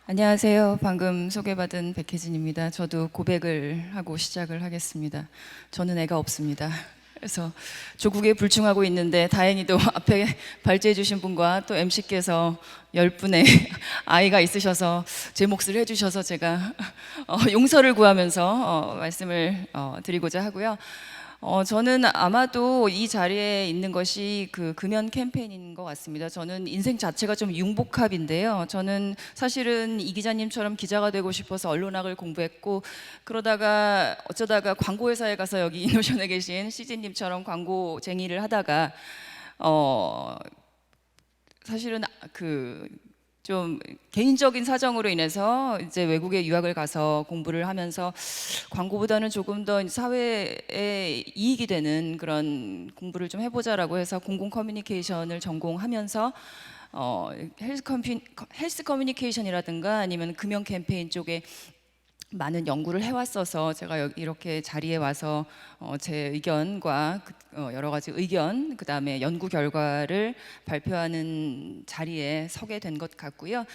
안녕하세요. 방금 소개받은 백혜진입니다. 저도 고백을 하고 시작을 하겠습니다. 저는 애가 없습니다. 그래서 조국에 불충하고 있는데 다행히도 앞에 발제해 주신 분과 또 MC께서 10분의 아이가 있으셔서 제 몫을 해주셔서 제가 용서를 구하면서 말씀을 드리고자 하고요. 저는 아마도 이 자리에 있는 것이 그 금연 캠페인인 것 같습니다. 저는 인생 자체가 좀 융복합인데요. 저는 사실은 이 기자님처럼 기자가 되고 싶어서 언론학을 공부했고, 그러다가 어쩌다가 광고회사에 가서 여기 이노션에 계신 CG님처럼 광고쟁이를 하다가 사실은 좀 개인적인 사정으로 인해서 이제 외국에 유학을 가서 공부를 하면서 광고보다는 조금 더 사회에 이익이 되는 그런 공부를 좀 해보자라고 해서 공공 커뮤니케이션을 전공하면서 헬스 커뮤니케이션이라든가 아니면 금연 캠페인 쪽에 많은 연구를 해왔어서 제가 이렇게 자리에 와서 제 의견과 여러 가지 의견, 그 다음에 연구 결과를 발표하는 자리에 서게 된 것 같고요.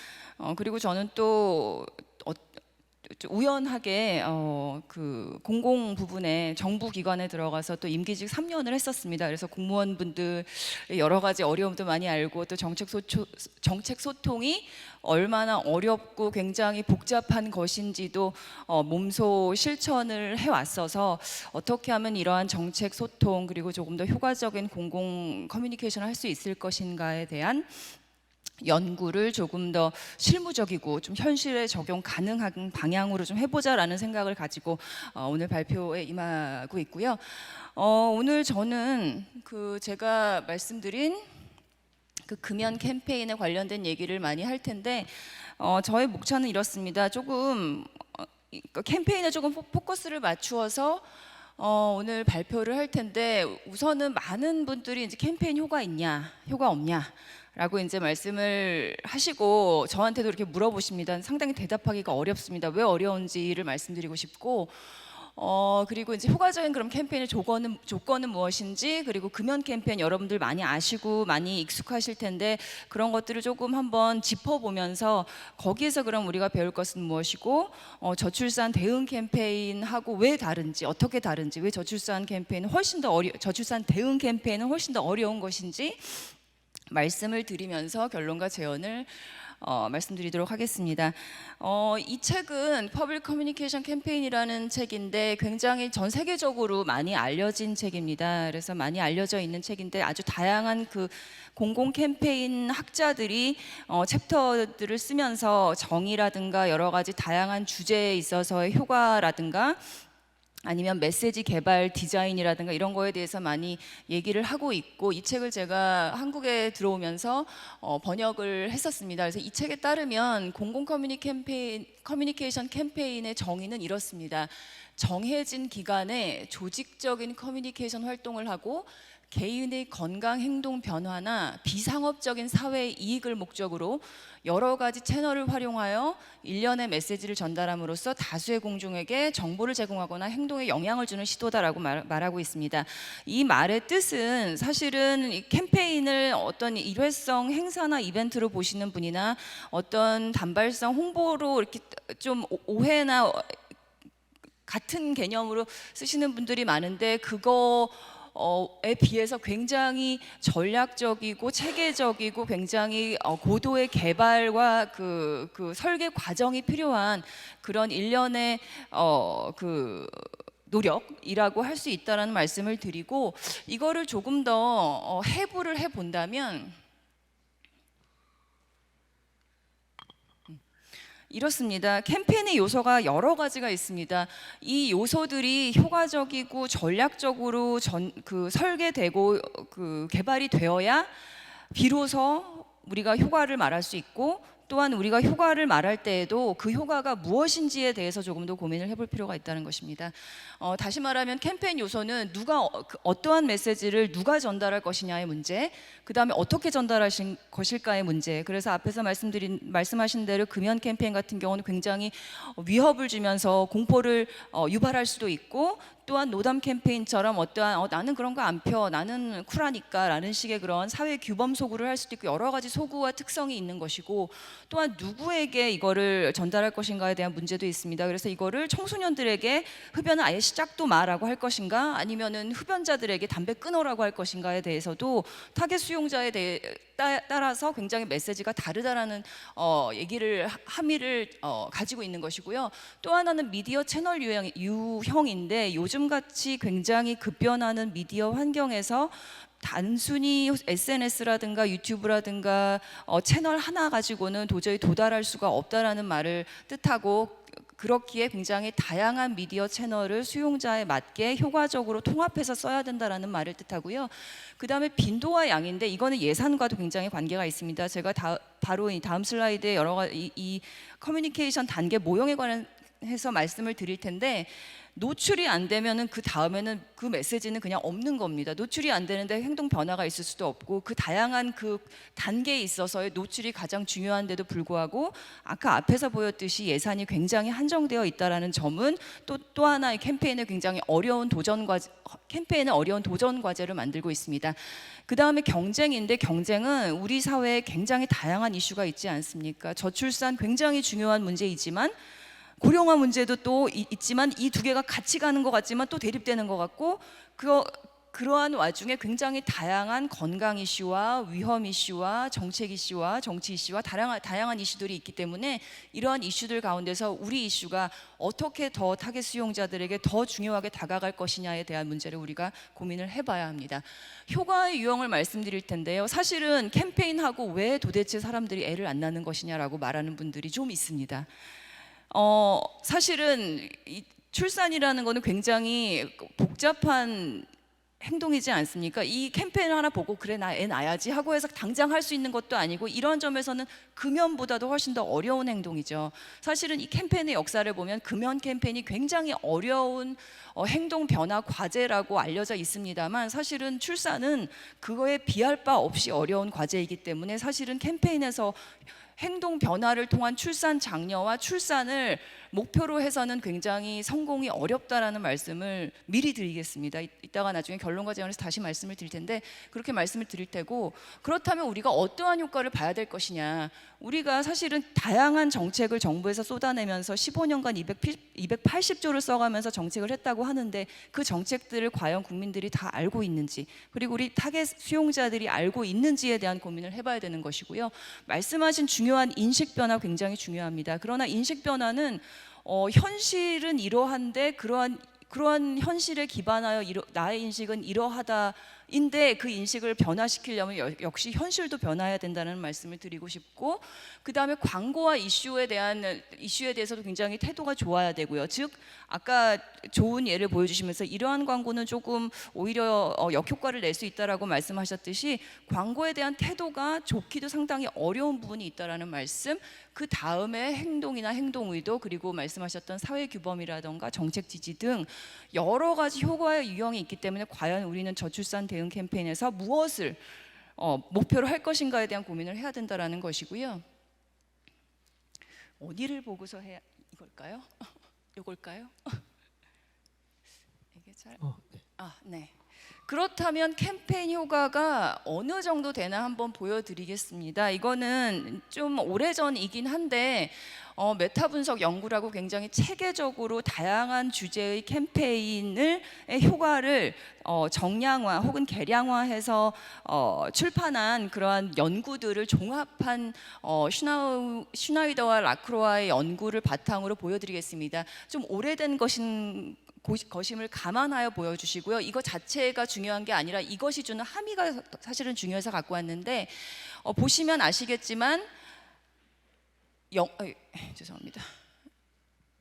그리고 저는 또 우연하게 그 공공 부분에 정부 기관에 들어가서 또 임기직 3년을 했었습니다. 그래서 공무원분들 여러 가지 어려움도 많이 알고 또 정책 소통이 얼마나 어렵고 굉장히 복잡한 것인지도 몸소 실천을 해왔어서 어떻게 하면 이러한 정책 소통 그리고 조금 더 효과적인 공공 커뮤니케이션을 할 수 있을 것인가에 대한 연구를 조금 더 실무적이고 좀 현실에 적용 가능한 방향으로 좀 해보자라는 생각을 가지고 오늘 발표에 임하고 있고요. 오늘 저는 제가 말씀드린 그 금연 캠페인에 관련된 얘기를 많이 할 텐데 저의 목차는 이렇습니다. 조금 캠페인에 조금 포커스를 맞추어서 오늘 발표를 할 텐데 우선은 많은 분들이 이제 캠페인 효과 있냐, 효과 없냐 라고 이제 말씀을 하시고 저한테도 이렇게 물어보십니다. 상당히 대답하기가 어렵습니다. 왜 어려운지를 말씀드리고 싶고 그리고 이제 효과적인 그런 캠페인의 조건은 무엇인지, 그리고 금연 캠페인 여러분들 많이 아시고 많이 익숙하실 텐데 그런 것들을 조금 한번 짚어보면서 거기에서 그럼 우리가 배울 것은 무엇이고 저출산 대응 캠페인하고 왜 다른지, 어떻게 다른지, 왜 저출산 대응 캠페인은 훨씬 더 어려운 것인지 말씀을 드리면서 결론과 재언을 말씀드리도록 하겠습니다. 이 책은 퍼블릭 커뮤니케이션 캠페인이라는 책인데 굉장히 전 세계적으로 많이 알려진 책입니다. 그래서 많이 알려져 있는 책인데 아주 다양한 그 공공 캠페인 학자들이 챕터들을 쓰면서 정의라든가 여러 가지 다양한 주제에 있어서의 효과라든가 아니면 메시지 개발 디자인이라든가 이런 거에 대해서 많이 얘기를 하고 있고, 이 책을 제가 한국에 들어오면서 번역을 했었습니다. 그래서 이 책에 따르면 공공 커뮤니케이션 캠페인의 정의는 이렇습니다. 정해진 기간에 조직적인 커뮤니케이션 활동을 하고 개인의 건강 행동 변화나 비상업적인 사회 이익을 목적으로 여러 가지 채널을 활용하여 일련의 메시지를 전달함으로써 다수의 공중에게 정보를 제공하거나 행동에 영향을 주는 시도다라고 말하고 있습니다. 이 말의 뜻은 사실은 이 캠페인을 어떤 일회성 행사나 이벤트로 보시는 분이나 어떤 단발성 홍보로 이렇게 좀 오해나 같은 개념으로 쓰시는 분들이 많은데 에 비해서 굉장히 전략적이고 체계적이고 굉장히 고도의 개발과 그 설계 과정이 필요한 그런 일련의 노력이라고 할 수 있다라는 말씀을 드리고, 이거를 조금 더 해부를 해본다면 이렇습니다. 캠페인의 요소가 여러 가지가 있습니다. 이 요소들이 효과적이고 전략적으로 설계되고 개발이 되어야 비로소 우리가 효과를 말할 수 있고, 또한 우리가 효과를 말할 때에도 그 효과가 무엇인지에 대해서 조금 더 고민을 해볼 필요가 있다는 것입니다. 다시 말하면 캠페인 요소는 어떠한 메시지를 누가 전달할 것이냐의 문제, 그 다음에 어떻게 전달하신 것일까의 문제. 그래서 앞에서 말씀하신 대로 금연 캠페인 같은 경우는 굉장히 위협을 주면서 공포를 유발할 수도 있고, 또한 노담 캠페인처럼 어떠한 나는 그런 거 안 펴, 나는 쿨하니까 라는 식의 그런 사회 규범 소구를 할 수도 있고 여러 가지 소구와 특성이 있는 것이고, 또한 누구에게 이거를 전달할 것인가에 대한 문제도 있습니다. 그래서 이거를 청소년들에게 흡연은 아예 시작도 마라고 할 것인가, 아니면은 흡연자들에게 담배 끊어라고 할 것인가에 대해서도 타겟 수용자에 대해 따라서 굉장히 메시지가 다르다라는 얘기를 함의를 가지고 있는 것이고요. 또 하나는 미디어 채널 유형인데, 요즘같이 굉장히 급변하는 미디어 환경에서 단순히 SNS라든가 유튜브라든가 채널 하나 가지고는 도저히 도달할 수가 없다라는 말을 뜻하고, 그렇기에 굉장히 다양한 미디어 채널을 수용자에 맞게 효과적으로 통합해서 써야 된다라는 말을 뜻하고요. 그 다음에 빈도와 양인데, 이거는 예산과도 굉장히 관계가 있습니다. 제가 바로 이 다음 슬라이드에 여러 가지 이 커뮤니케이션 단계 모형에 관해서 말씀을 드릴 텐데, 노출이 안 되면은 그 다음에는 그 메시지는 그냥 없는 겁니다. 노출이 안 되는데 행동 변화가 있을 수도 없고, 그 다양한 그 단계에 있어서의 노출이 가장 중요한데도 불구하고 아까 앞에서 보였듯이 예산이 굉장히 한정되어 있다라는 점은 또 하나의 캠페인의 굉장히 어려운 도전 과제를 만들고 있습니다. 그 다음에 경쟁인데, 경쟁은 우리 사회에 굉장히 다양한 이슈가 있지 않습니까? 저출산 굉장히 중요한 문제이지만, 고령화 문제도 또 있지만, 이 두 개가 같이 가는 것 같지만 또 대립되는 것 같고, 그러한 와중에 굉장히 다양한 건강 이슈와 위험 이슈와 정책 이슈와 정치 이슈와 다양한 이슈들이 있기 때문에, 이러한 이슈들 가운데서 우리 이슈가 어떻게 더 타겟 수용자들에게 더 중요하게 다가갈 것이냐에 대한 문제를 우리가 고민을 해봐야 합니다. 효과의 유형을 말씀드릴 텐데요. 사실은 캠페인하고 왜 도대체 사람들이 애를 안 낳는 것이냐라고 말하는 분들이 좀 있습니다. 사실은 이 출산이라는 거는 굉장히 복잡한 행동이지 않습니까? 이 캠페인을 하나 보고 그래 나 애 낳아야지 하고 해서 당장 할 수 있는 것도 아니고, 이런 점에서는 금연보다도 훨씬 더 어려운 행동이죠. 사실은 이 캠페인의 역사를 보면 금연 캠페인이 굉장히 어려운 행동 변화 과제라고 알려져 있습니다만, 사실은 출산은 그거에 비할 바 없이 어려운 과제이기 때문에, 사실은 캠페인에서 행동 변화를 통한 출산 장려와 출산을 목표로 해서는 굉장히 성공이 어렵다라는 말씀을 미리 드리겠습니다. 이따가 나중에 결론과 제안에서 다시 말씀을 드릴 텐데, 그렇게 말씀을 드릴 테고, 그렇다면 우리가 어떠한 효과를 봐야 될 것이냐. 우리가 사실은 다양한 정책을 정부에서 쏟아내면서 15년간 280조를 써가면서 정책을 했다고 하는데, 그 정책들을 과연 국민들이 다 알고 있는지, 그리고 우리 타겟 수용자들이 알고 있는지에 대한 고민을 해봐야 되는 것이고요. 말씀하신 중요한 인식 변화 굉장히 중요합니다. 그러나 인식 변화는 현실은 이러한데, 그러한 현실에 기반하여 나의 인식은 이러하다인데, 그 인식을 변화시키려면 역시 현실도 변화해야 된다는 말씀을 드리고 싶고, 그 다음에 광고와 이슈에 대해서도 굉장히 태도가 좋아야 되고요. 즉 아까 좋은 예를 보여주시면서 이러한 광고는 조금 오히려 역효과를 낼 수 있다라고 말씀하셨듯이, 광고에 대한 태도가 좋기도 상당히 어려운 부분이 있다라는 말씀, 그 다음에 행동이나 행동 의도, 그리고 말씀하셨던 사회 규범이라던가 정책 지지 등 여러 가지 효과의 유형이 있기 때문에, 과연 우리는 저출산 대응 캠페인에서 무엇을 목표로 할 것인가에 대한 고민을 해야 된다라는 것이고요. 어디를 보고서 해야 이걸까요? 이걸까요? 이게 잘 네. 그렇다면 캠페인 효과가 어느 정도 되나 한번 보여드리겠습니다. 이거는 좀 오래전이긴 한데, 메타 분석 연구라고 굉장히 체계적으로 다양한 주제의 캠페인의 효과를 정량화 혹은 개량화해서 출판한 그러한 연구들을 종합한 슈나이더와 라크로아의 연구를 바탕으로 보여드리겠습니다. 좀 오래된 것임을 감안하여 보여주시고요. 이거 자체가 중요한 게 아니라 이것이 주는 함의가 사실은 중요해서 갖고 왔는데, 보시면 아시겠지만 죄송합니다.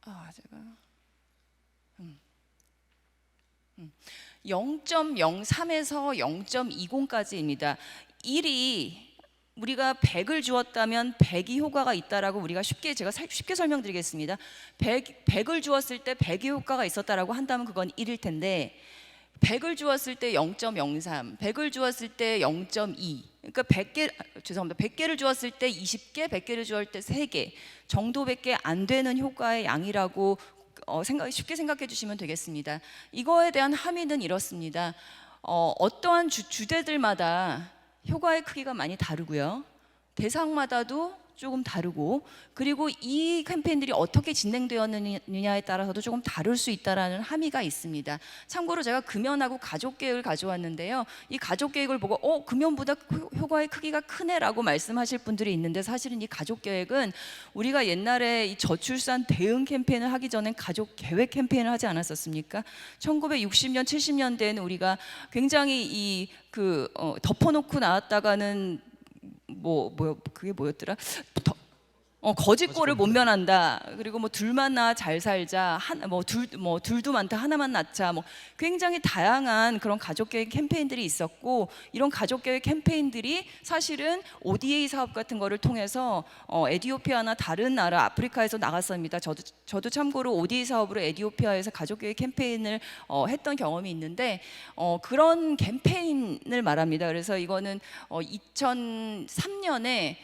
제가 0.03에서 0.20까지입니다. 1이 우리가 100을 주었다면 100이 효과가 있다라고 우리가 제가 쉽게 설명드리겠습니다. 100을 주었을 때 100이 효과가 있었다라고 한다면 그건 1일 텐데, 100을 주었을 때 0.03, 100을 주었을 때 0.2, 그러니까 100개를 주었을 때 20개, 100개를 주었을 때 3개 정도밖에 안 되는 효과의 양이라고 쉽게 생각해 주시면 되겠습니다. 이거에 대한 함의는 이렇습니다. 어떠한 주제들마다 효과의 크기가 많이 다르고요. 대상마다도 조금 다르고, 그리고 이 캠페인들이 어떻게 진행되었느냐에 따라서도 조금 다를 수 있다라는 함의가 있습니다. 참고로 제가 금연하고 가족 계획을 가져왔는데요. 이 가족 계획을 보고 금연보다 효과의 크기가 크네라고 말씀하실 분들이 있는데, 사실은 이 가족 계획은 우리가 옛날에 이 저출산 대응 캠페인을 하기 전엔 가족 계획 캠페인을 하지 않았었습니까? 1960년, 70년대에는 우리가 굉장히 덮어놓고 나왔다가는 그게 뭐였더라? 거짓골을 못 면한다. 그리고 둘만 낳아 잘 살자. 둘도 많다 하나만 낳자. 굉장히 다양한 그런 가족계획 캠페인들이 있었고, 이런 가족계획 캠페인들이 사실은 ODA 사업 같은 거를 통해서 에티오피아나 다른 나라 아프리카에서 나갔습니다. 저도 참고로 ODA 사업으로 에티오피아에서 가족계획 캠페인을 했던 경험이 있는데, 그런 캠페인을 말합니다. 그래서 이거는 2003년에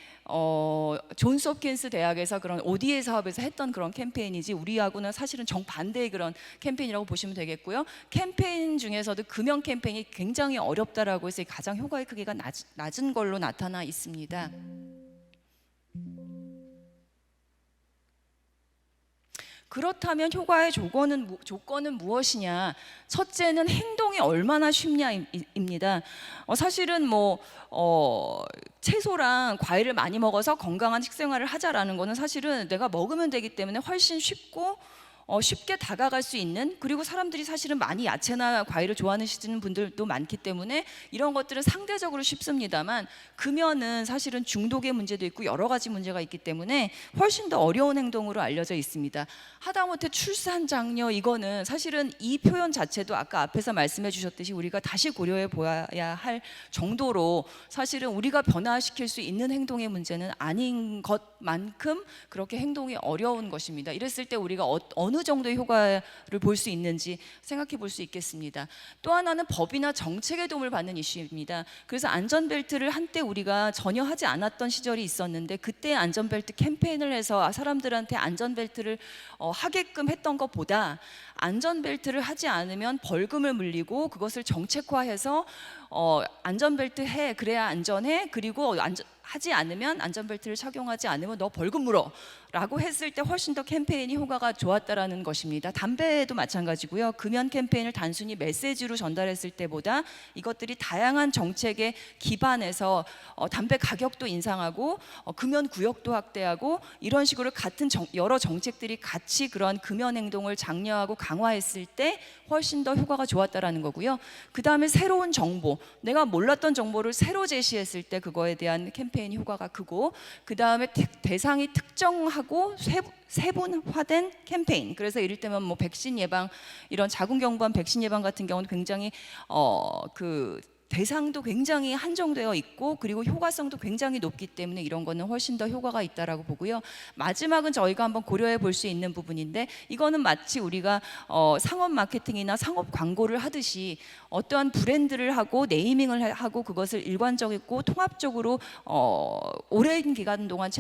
존스 홉킨스 대학에서 그런 ODA 사업에서 했던 그런 캠페인이지, 우리하고는 사실은 정반대의 그런 캠페인이라고 보시면 되겠고요. 캠페인 중에서도 금연 캠페인이 굉장히 어렵다라고 해서 가장 효과의 크기가 낮은 걸로 나타나 있습니다. 그렇다면 효과의 조건은 무엇이냐? 첫째는 행동이 얼마나 쉽냐입니다. 사실은 채소랑 과일을 많이 먹어서 건강한 식생활을 하자라는 거는 사실은 내가 먹으면 되기 때문에 훨씬 쉽고 쉽게 다가갈 수 있는, 그리고 사람들이 사실은 많이 야채나 과일을 좋아하시는 분들도 많기 때문에 이런 것들은 상대적으로 쉽습니다만, 금연은 사실은 중독의 문제도 있고 여러 가지 문제가 있기 때문에 훨씬 더 어려운 행동으로 알려져 있습니다. 하다못해 출산 장려, 이거는 사실은 이 표현 자체도 아까 앞에서 말씀해 주셨듯이 우리가 다시 고려해 보아야 할 정도로 사실은 우리가 변화시킬 수 있는 행동의 문제는 아닌 것만큼 그렇게 행동이 어려운 것입니다. 이랬을 때 우리가 어느 정도의 효과를 볼 수 있는지 생각해 볼 수 있겠습니다. 또 하나는 법이나 정책의 도움을 받는 이슈입니다. 그래서 안전벨트를 한때 우리가 전혀 하지 않았던 시절이 있었는데, 그때 안전벨트 캠페인을 해서 사람들한테 안전벨트를 하게끔 했던 것보다 안전벨트를 하지 않으면 벌금을 물리고 그것을 정책화해서 안전벨트 해, 그래야 안전해, 그리고 하지 않으면, 안전벨트를 착용하지 않으면 너 벌금 물어 라고 했을 때 훨씬 더 캠페인이 효과가 좋았다라는 것입니다. 담배도 마찬가지고요. 금연 캠페인을 단순히 메시지로 전달했을 때보다 이것들이 다양한 정책에 기반해서 담배 가격도 인상하고 금연 구역도 확대하고, 이런 식으로 같은 여러 정책들이 같이 그런 금연 행동을 장려하고 강화했을 때 훨씬 더 효과가 좋았다라는 거고요. 그 다음에 새로운 정보, 내가 몰랐던 정보를 새로 제시했을 때 그거에 대한 캠페인이 효과가 크고, 그 다음에 대상이 특정하고 세분화된 캠페인. 그래서 이를테면 백신 예방, 이런 자궁경부암 백신 예방 같은 경우는 굉장히 대상도 굉장히 한정되어 있고, 그리고 효과성도 굉장히 높기 때문에 이런 거는 훨씬 더 효과가 있다라고 보고요. 마지막은 저희가 한번 고려해 볼 수 있는 부분인데, 이거는 마치 우리가 상업 마케팅이나 상업 광고를 하듯이 어떠한 브랜드를 하고 네이밍을 하고 그것을 일관적이고 통합적으로 오랜 기간 동안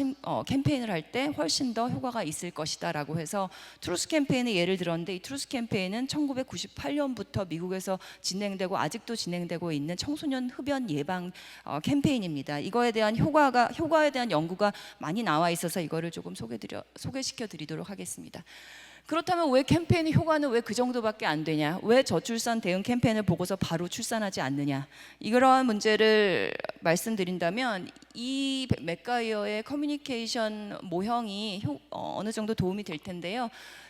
캠페인을 할 때 훨씬 더 효과가 있을 것이다라고 해서 트루스 캠페인의 예를 들었는데, 이 트루스 캠페인은 1998년부터 미국에서 진행되고 아직도 진행되고 있는 청소년 흡연 예방 캠페인입니다. 이거에 대한 효과에 대한 연구가 많이 나와 있어서 이거를 조금 소개시켜 드리도록 하겠습니다. 그렇다면 왜 캠페인의 효과는 왜 그 정도밖에 안 되냐? 왜 저출산 대응 캠페인을 보고서 바로 출산하지 않느냐? 이러한 문제를 말씀드린다면, 이 맥가이어의 커뮤니케이션 모형이 어느 정도 도움이 될 텐데요.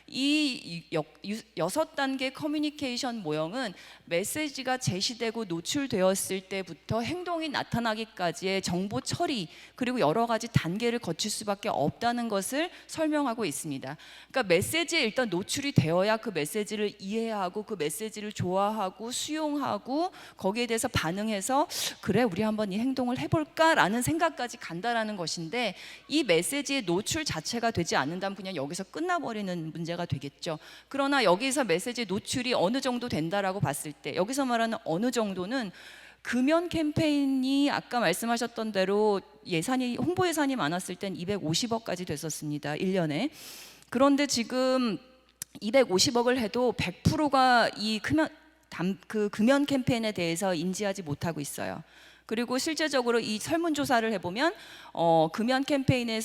이 6단계 커뮤니케이션 모형은 메시지가 제시되고 노출되었을 때부터 행동이 나타나기까지의 정보 처리, 그리고 여러 가지 단계를 거칠 수밖에 없다는 것을 설명하고 있습니다. 그러니까 메시지에 일단 노출이 되어야 그 메시지를 이해하고 그 메시지를 좋아하고 수용하고 거기에 대해서 반응해서 그래, 우리 한번 이 행동을 해볼까 라는 생각까지 간다라는 것인데, 이 메시지의 노출 자체가 되지 않는다면 그냥 여기서 끝나버리는 문제가 되겠죠. 그러나 여기서 메시지 노출이 어느 정도 된다라고 봤을 때, 여기서 말하는 어느 정도는 금연 캠페인이 아까 말씀하셨던 대로 홍보 예산이 많았을 땐 250억까지 됐었습니다. 1년에. 그런데 지금 250억을 해도 100%가 이 금연 캠페인에 대해서 인지하지 못하고 있어요. 그리고 실제적으로 이 설문조사를 해보면 금연 캠페인을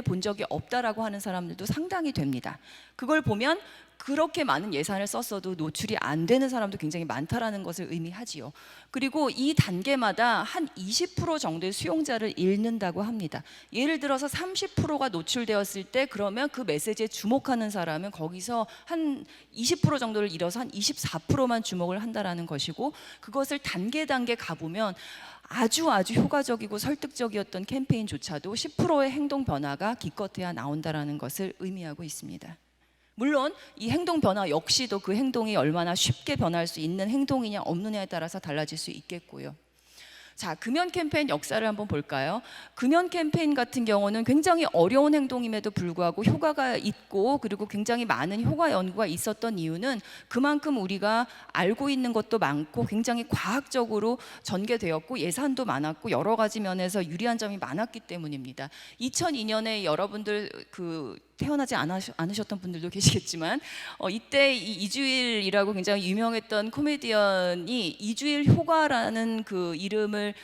본 적이 없다라고 하는 사람들도 상당히 됩니다. 그걸 보면 그렇게 많은 예산을 썼어도 노출이 안 되는 사람도 굉장히 많다라는 것을 의미하지요. 그리고 이 단계마다 한 20% 정도의 수용자를 잃는다고 합니다. 예를 들어서 30%가 노출되었을 때 그러면 그 메시지에 주목하는 사람은 거기서 한 20% 정도를 잃어서 한 24%만 주목을 한다라는 것이고, 그것을 단계 가보면 아주 효과적이고 설득적이었던 캠페인조차도 10%의 행동 변화가 기껏해야 나온다라는 것을 의미하고 있습니다. 물론 이 행동 변화 역시도 그 행동이 얼마나 쉽게 변할 수 있는 행동이냐 없느냐에 따라서 달라질 수 있겠고요. 자, 금연 캠페인 역사를 한번 볼까요? 금연 캠페인 같은 경우는 굉장히 어려운 행동임에도 불구하고 효과가 있고, 그리고 굉장히 많은 효과 연구가 있었던 이유는 그만큼 우리가 알고 있는 것도 많고 굉장히 과학적으로 전개되었고 예산도 많았고 여러 가지 면에서 유리한 점이 많았기 때문입니다. 2002년에 여러분들 태어나지 않으셨던 분들도 계시겠지만 이때 이주일이라고 굉장히 유명했던 코미디언이 이주일 효과라는 그 이름을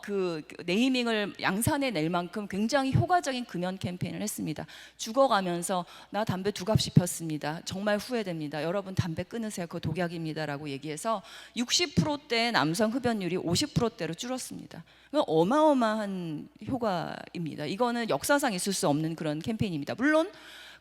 그 네이밍을 양산해 낼 만큼 굉장히 효과적인 금연 캠페인을 했습니다. 죽어가면서 나 담배 2갑씩 폈습니다. 정말 후회됩니다. 여러분 담배 끊으세요. 그거 독약입니다라고 얘기해서 60%대 남성 흡연율이 50%대로 줄었습니다. 어마어마한 효과입니다. 이거는 역사상 있을 수 없는 그런 캠페인입니다. 물론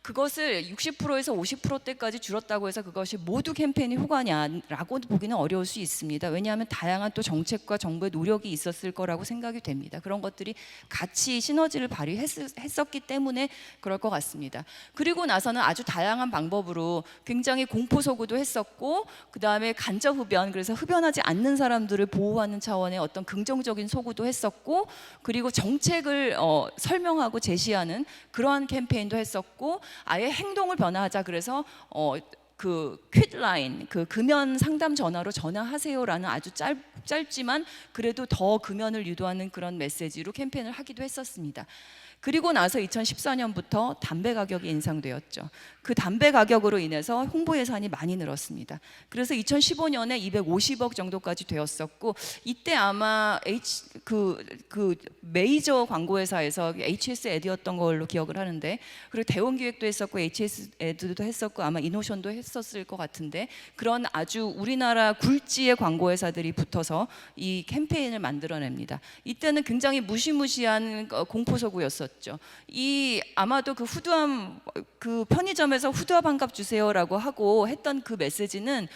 그것을 60%에서 50%대까지 줄었다고 해서 그것이 모두 캠페인의 효과냐라고 보기는 어려울 수 있습니다. 왜냐하면 다양한 또 정책과 정부의 노력이 있었을 거라고 생각이 됩니다. 그런 것들이 같이 시너지를 발휘했었기 때문에 그럴 것 같습니다. 그리고 나서는 아주 다양한 방법으로 굉장히 공포소구도 했었고, 그 다음에 간접흡연, 그래서 흡연하지 않는 사람들을 보호하는 차원의 어떤 긍정적인 소구도 했었고, 그리고 정책을 설명하고 제시하는 그러한 캠페인도 했었고, 아예 행동을 변화하자 그래서 그 퀵라인, 그 금연 상담 전화로 전화하세요라는 아주 짧지만 그래도 더 금연을 유도하는 그런 메시지로 캠페인을 하기도 했었습니다. 그리고 나서 2014년부터 담배 가격이 인상되었죠. 그 담배 가격으로 인해서 홍보 예산이 많이 늘었습니다. 그래서 2015년에 250억 정도까지 되었었고, 이때 아마 메이저 광고회사에서 HS 에드였던 걸로 기억을 하는데, 그리고 대원기획도 했었고 HS 에드도 했었고 아마 이노션도 했었을 것 같은데, 그런 아주 우리나라 굴지의 광고회사들이 붙어서 이 캠페인을 만들어냅니다. 이때는 굉장히 무시무시한 공포소구였었죠. 아마도 그 후두암, 그 편의점에서 후두암 한 갑 주세요라고 하고 했던 그 메시지는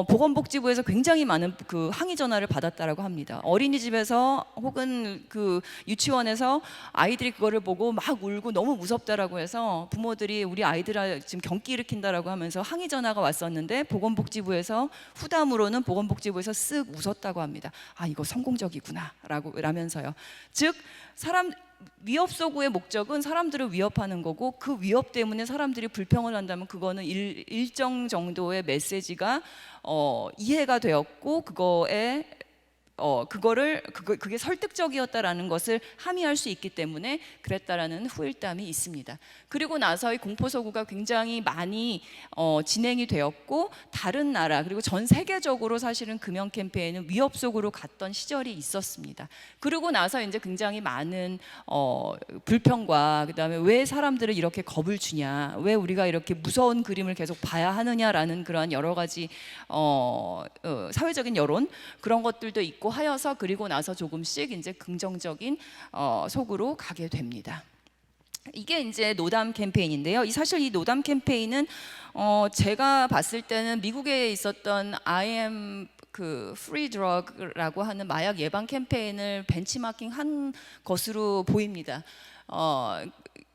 보건복지부에서 굉장히 많은 그 항의 전화를 받았다라고 합니다. 어린이집에서 혹은 그 유치원에서 아이들이 그거를 보고 막 울고 너무 무섭다라고 해서 부모들이 우리 아이들 지금 경기 일으킨다라고 하면서 항의 전화가 왔었는데, 보건복지부에서 후담으로는 보건복지부에서 쓱 웃었다고 합니다. 아, 이거 성공적이구나라면서요. 즉 위협소구의 목적은 사람들을 위협하는 거고, 그 위협 때문에 사람들이 불평을 한다면 그거는 일정 정도의 메시지가 이해가 되었고 그게 설득적이었다라는 것을 함의할 수 있기 때문에 그랬다라는 후일담이 있습니다. 그리고 나서 이 공포소구가 굉장히 많이 진행이 되었고, 다른 나라 그리고 전 세계적으로 사실은 금연 캠페인은 위협소구로 갔던 시절이 있었습니다. 그리고 나서 이제 굉장히 많은 불평과, 그다음에 왜 사람들을 이렇게 겁을 주냐, 왜 우리가 이렇게 무서운 그림을 계속 봐야 하느냐라는 그런 여러 가지 사회적인 여론, 그런 것들도 있고 하여서, 그리고 나서 조금씩 이제 긍정적인 속으로 가게 됩니다. 이게 이제 노담 캠페인인데요. 사실 이 노담 캠페인은 제가 봤을 때는 미국에 있었던 I am free drug라고 하는 마약 예방 캠페인을 벤치마킹한 것으로 보입니다.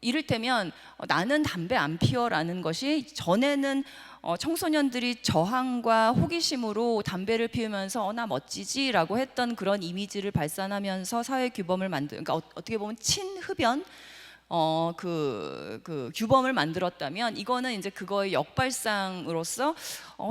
이를테면 나는 담배 안 피워라는 것이 전에는 청소년들이 저항과 호기심으로 담배를 피우면서 나 멋지지라고 했던 그런 이미지를 발산하면서 사회 규범을 그러니까 어떻게 보면 친흡연, 그 규범을 만들었다면 이거는 이제 그거의 역발상으로서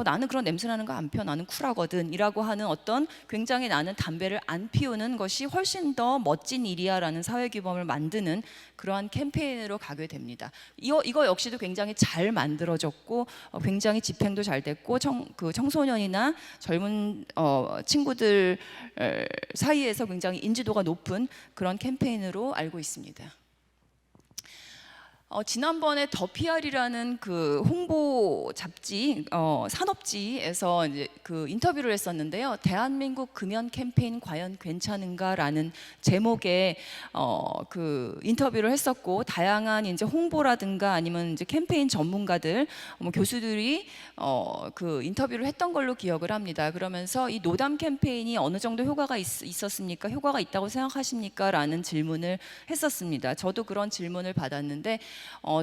나는 그런 냄새 나는 거 안 피워, 나는 쿨하거든이라고 하는 어떤 굉장히 나는 담배를 안 피우는 것이 훨씬 더 멋진 일이야라는 사회 규범을 만드는 그러한 캠페인으로 가게 됩니다. 이거 역시도 굉장히 잘 만들어졌고 굉장히 집행도 잘 됐고 그 청소년이나 젊은 친구들 사이에서 굉장히 인지도가 높은 그런 캠페인으로 알고 있습니다. 지난번에 더 PR이라는 그 홍보 잡지 산업지에서 이제 그 인터뷰를 했었는데요. 대한민국 금연 캠페인 과연 괜찮은가라는 제목의 그 인터뷰를 했었고, 다양한 이제 홍보라든가 아니면 이제 캠페인 전문가들, 교수들이 그 인터뷰를 했던 걸로 기억을 합니다. 그러면서 이 노담 캠페인이 어느 정도 효과가 있었습니까? 효과가 있다고 생각하십니까?라는 질문을 했었습니다. 저도 그런 질문을 받았는데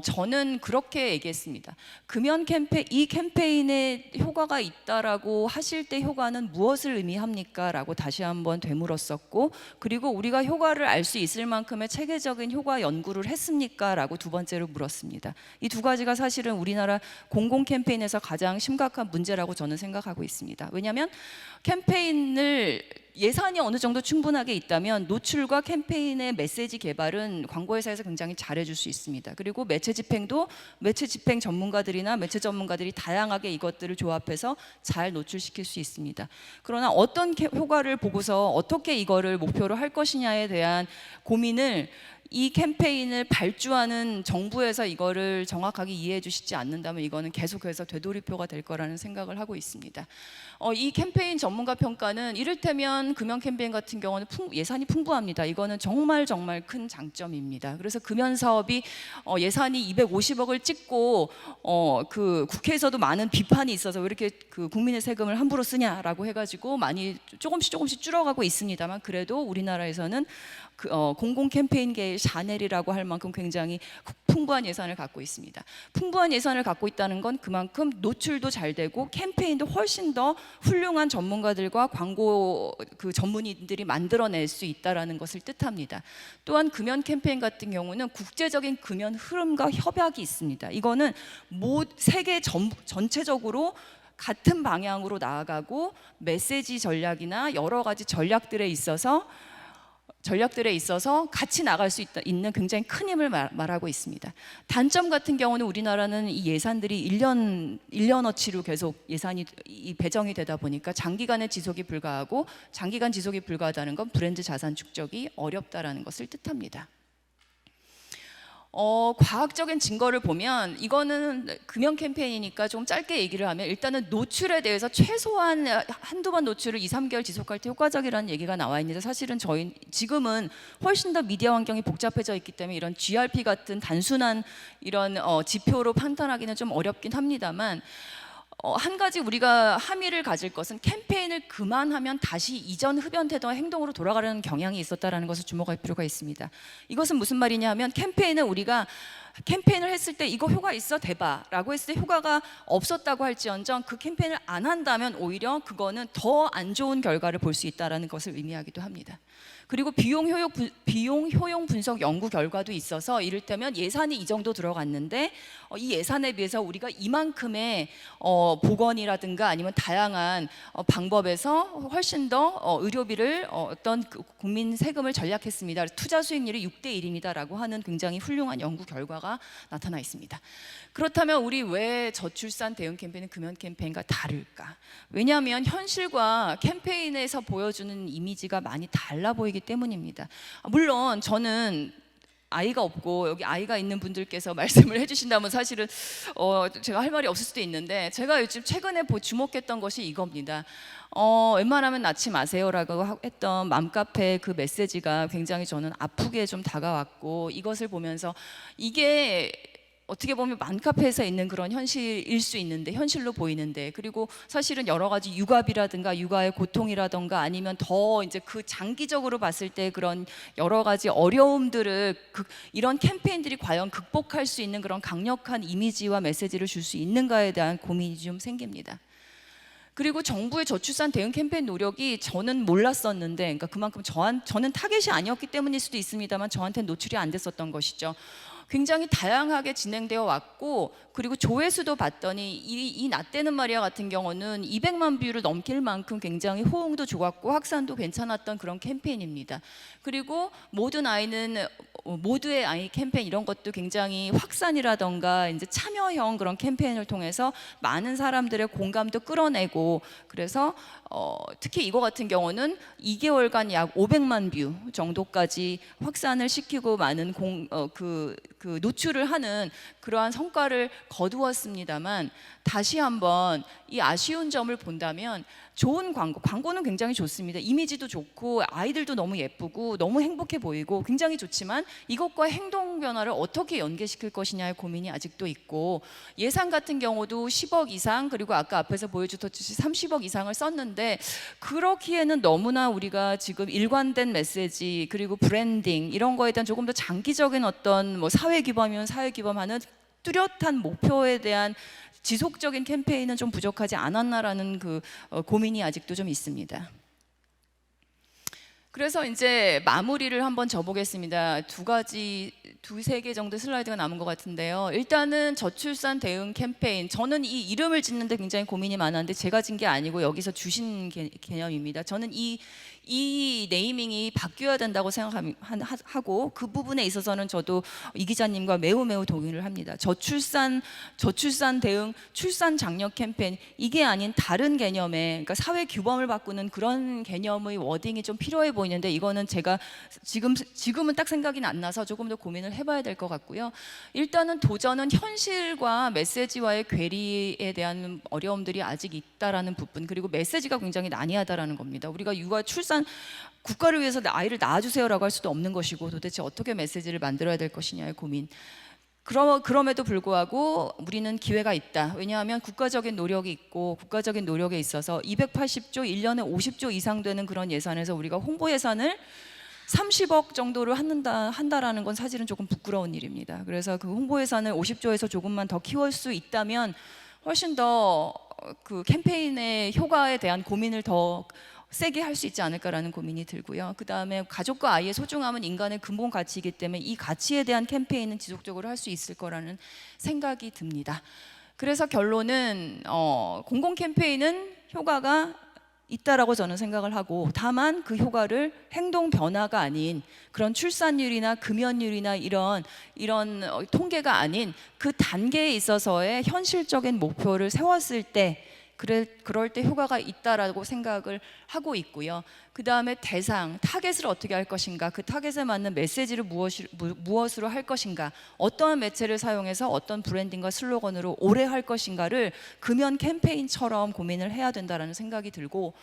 저는 그렇게 얘기했습니다. 금연 캠페인, 이 캠페인에 효과가 있다라고 하실 때 효과는 무엇을 의미합니까? 라고 다시 한번 되물었었고, 그리고 우리가 효과를 알 수 있을 만큼의 체계적인 효과 연구를 했습니까? 라고 두 번째로 물었습니다. 이 두 가지가 사실은 우리나라 공공 캠페인에서 가장 심각한 문제라고 저는 생각하고 있습니다. 왜냐하면 캠페인을 예산이 어느 정도 충분하게 있다면 노출과 캠페인의 메시지 개발은 광고회사에서 굉장히 잘해줄 수 있습니다. 그리고 매체 집행도 매체 집행 전문가들이나 매체 전문가들이 다양하게 이것들을 조합해서 잘 노출시킬 수 있습니다. 그러나 어떤 효과를 보고서 어떻게 이거를 목표로 할 것이냐에 대한 고민을 이 캠페인을 발주하는 정부에서 이거를 정확하게 이해해 주시지 않는다면 이거는 계속해서 되돌이표가 될 거라는 생각을 하고 있습니다. 이 캠페인 전문가 평가는 이를테면 금연 캠페인 같은 경우는 예산이 풍부합니다. 이거는 정말 큰 장점입니다. 그래서 금연 사업이 예산이 250억을 찍고 그 국회에서도 많은 비판이 있어서 왜 이렇게 그 국민의 세금을 함부로 쓰냐라고 해가지고 많이 조금씩 줄어가고 있습니다만, 그래도 우리나라에서는 공공 캠페인계의 샤넬이라고 할 만큼 굉장히 풍부한 예산을 갖고 있습니다. 풍부한 예산을 갖고 있다는 건 그만큼 노출도 잘 되고 캠페인도 훨씬 더 훌륭한 전문가들과 광고 그 전문인들이 만들어낼 수 있다는 것을 뜻합니다. 또한 금연 캠페인 같은 경우는 국제적인 금연 흐름과 협약이 있습니다. 이거는 세계 전체적으로 같은 방향으로 나아가고 메시지 전략이나 여러 가지 전략들에 있어서 같이 나갈 수 있는 굉장히 큰 힘을 말하고 있습니다. 단점 같은 경우는 우리나라는 이 예산들이 1년어치로 계속 예산이 배정이 되다 보니까 장기간 지속이 불가하다는 건 브랜드 자산 축적이 어렵다라는 것을 뜻합니다. 과학적인 증거를 보면 이거는 금연 캠페인이니까 좀 짧게 얘기를 하면, 일단은 노출에 대해서 최소한 한두 번 노출을 2~3개월 지속할 때 효과적이라는 얘기가 나와 있는데, 사실은 저희 지금은 훨씬 더 미디어 환경이 복잡해져 있기 때문에 이런 GRP 같은 단순한 이런 지표로 판단하기는 좀 어렵긴 합니다만, 한 가지 우리가 함의를 가질 것은 캠페인을 그만하면 다시 이전 흡연되던 행동으로 돌아가려는 경향이 있었다는 것을 주목할 필요가 있습니다. 이것은 무슨 말이냐 하면, 우리가 캠페인을 했을 때 이거 효과 있어 대박 라고 했을 때 효과가 없었다고 할지언정 그 캠페인을 안 한다면 오히려 그거는 더 안 좋은 결과를 볼 수 있다는 것을 의미하기도 합니다. 그리고 비용 효용 분석 연구 결과도 있어서, 이를테면 예산이 이 정도 들어갔는데 이 예산에 비해서 우리가 이만큼의 보건이라든가 아니면 다양한 방법에서 훨씬 더 의료비를 어떤 국민 세금을 절약했습니다. 투자 수익률이 6대1입니다라고 하는 굉장히 훌륭한 연구 결과가 나타나 있습니다. 그렇다면 우리 왜 저출산 대응 캠페인은 금연 캠페인과 다를까? 왜냐하면 현실과 캠페인에서 보여주는 이미지가 많이 달라 보이기 때문입니다. 물론 저는 아이가 없고 여기 아이가 있는 분들께서 말씀을 해주신다면 사실은 제가 할 말이 없을 수도 있는데, 제가 요즘 최근에 주목했던 것이 이겁니다. 웬만하면 낳지 마세요라고 했던 맘카페 그 메시지가 굉장히 저는 아프게 좀 다가왔고, 이것을 보면서 이게 어떻게 보면 맘카페에서 있는 그런 현실일 수 있는데, 현실로 보이는데, 그리고 사실은 여러 가지 육아비라든가 육아의 고통이라든가 아니면 더 이제 그 장기적으로 봤을 때 그런 여러 가지 어려움들을 이런 캠페인들이 과연 극복할 수 있는 그런 강력한 이미지와 메시지를 줄 수 있는가에 대한 고민이 좀 생깁니다. 그리고 정부의 저출산 대응 캠페인 노력이 저는 몰랐었는데, 그러니까 그만큼 저는 타겟이 아니었기 때문일 수도 있습니다만 저한테는 노출이 안 됐었던 것이죠. 굉장히 다양하게 진행되어 왔고, 그리고 조회수도 봤더니 이 나 때는 말이야 같은 경우는 200만 뷰를 넘길 만큼 굉장히 호응도 좋았고 확산도 괜찮았던 그런 캠페인입니다. 그리고 모두의 아이 캠페인 이런 것도 굉장히 확산이라던가 이제 참여형 그런 캠페인을 통해서 많은 사람들의 공감도 끌어내고, 그래서 특히 이거 같은 경우는 2개월간 약 500만 뷰 정도까지 확산을 시키고 많은 노출을 하는 그러한 성과를 거두었습니다만, 다시 한번 이 아쉬운 점을 본다면 좋은 광고는 굉장히 좋습니다. 이미지도 좋고 아이들도 너무 예쁘고 너무 행복해 보이고 굉장히 좋지만 이것과 행동 변화를 어떻게 연계시킬 것이냐의 고민이 아직도 있고, 예산 같은 경우도 10억 이상, 그리고 아까 앞에서 보여주셨듯이 30억 이상을 썼는데 그렇기에는 너무나 우리가 지금 일관된 메시지 그리고 브랜딩 이런 거에 대한 조금 더 장기적인 어떤 뭐 사회 규범이면 사회 규범하는 뚜렷한 목표에 대한 지속적인 캠페인은 좀 부족하지 않았나라는 고민이 아직도 좀 있습니다. 그래서 이제 마무리를 한번 져보겠습니다. 두세 개 정도 슬라이드가 남은 것 같은데요. 일단은 저출산 대응 캠페인, 저는 이 이름을 짓는데 굉장히 고민이 많았는데 제가 진 게 아니고 여기서 주신 개념입니다. 저는 이 네이밍이 바뀌어야 된다고 생각하고, 그 부분에 있어서는 저도 이 기자님과 매우 동의를 합니다. 저출산 대응, 출산 장려 캠페인, 이게 아닌 다른 개념의, 그러니까 사회 규범을 바꾸는 그런 개념의 워딩이 좀 필요해 보이는데, 이거는 제가 지금은 딱 생각이 안 나서 조금 더 고민을 해봐야 될 것 같고요. 일단은 도전은 현실과 메시지와의 괴리에 대한 어려움들이 아직 있다라는 부분, 그리고 메시지가 굉장히 난해하다라는 겁니다. 우리가 육아 출산 국가를 위해서 아이를 낳아주세요라고 할 수도 없는 것이고, 도대체 어떻게 메시지를 만들어야 될 것이냐의 고민. 그럼에도 불구하고 우리는 기회가 있다. 왜냐하면 국가적인 노력이 있고, 국가적인 노력에 있어서 280조, 1년에 50조 이상 되는 그런 예산에서 우리가 홍보 예산을 30억 정도를 한다라는 건 사실은 조금 부끄러운 일입니다. 그래서 그 홍보 예산을 50조에서 조금만 더 키울 수 있다면 훨씬 더 그 캠페인의 효과에 대한 고민을 더 세게 할 수 있지 않을까라는 고민이 들고요. 그 다음에 가족과 아이의 소중함은 인간의 근본 가치이기 때문에 이 가치에 대한 캠페인은 지속적으로 할 수 있을 거라는 생각이 듭니다. 그래서 결론은 공공 캠페인은 효과가 있다라고 저는 생각을 하고, 다만 그 효과를 행동 변화가 아닌 그런 출산율이나 금연율이나 이런 통계가 아닌 그 단계에 있어서의 현실적인 목표를 세웠을 때, 그럴 때 효과가 있다라고 생각을 하고 있고요. 그 다음에 대상, 타겟을 어떻게 할 것인가, 그 타겟에 맞는 메시지를 무엇으로 할 것인가, 어떠한 매체를 사용해서 어떤 브랜딩과 슬로건으로 오래 할 것인가를 금연 캠페인처럼 고민을 해야 된다라는 생각이 들고,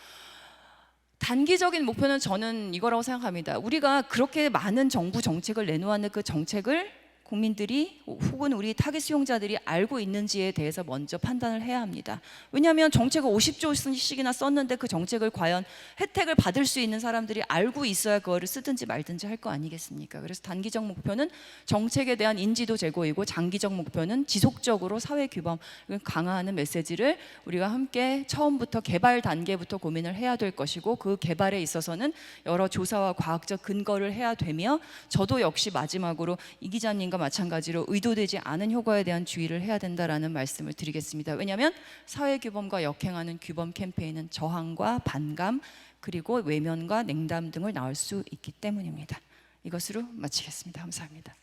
단기적인 목표는 저는 이거라고 생각합니다. 우리가 그렇게 많은 정부 정책을 내놓았는 그 정책을 국민들이 혹은 우리 타겟 수용자들이 알고 있는지에 대해서 먼저 판단을 해야 합니다. 왜냐하면 정책을 50조씩이나 썼는데 그 정책을 과연 혜택을 받을 수 있는 사람들이 알고 있어야 그거를 쓰든지 말든지 할 거 아니겠습니까? 그래서 단기적 목표는 정책에 대한 인지도 제고이고, 장기적 목표는 지속적으로 사회 규범을 강화하는 메시지를 우리가 함께 처음부터 개발 단계부터 고민을 해야 될 것이고, 그 개발에 있어서는 여러 조사와 과학적 근거를 해야 되며, 저도 역시 마지막으로 이 기자님과 마찬가지로 의도되지 않은 효과에 대한 주의를 해야 된다라는 말씀을 드리겠습니다. 왜냐하면 사회 규범과 역행하는 규범 캠페인은 저항과 반감 그리고 외면과 냉담 등을 낳을 수 있기 때문입니다. 이것으로 마치겠습니다. 감사합니다.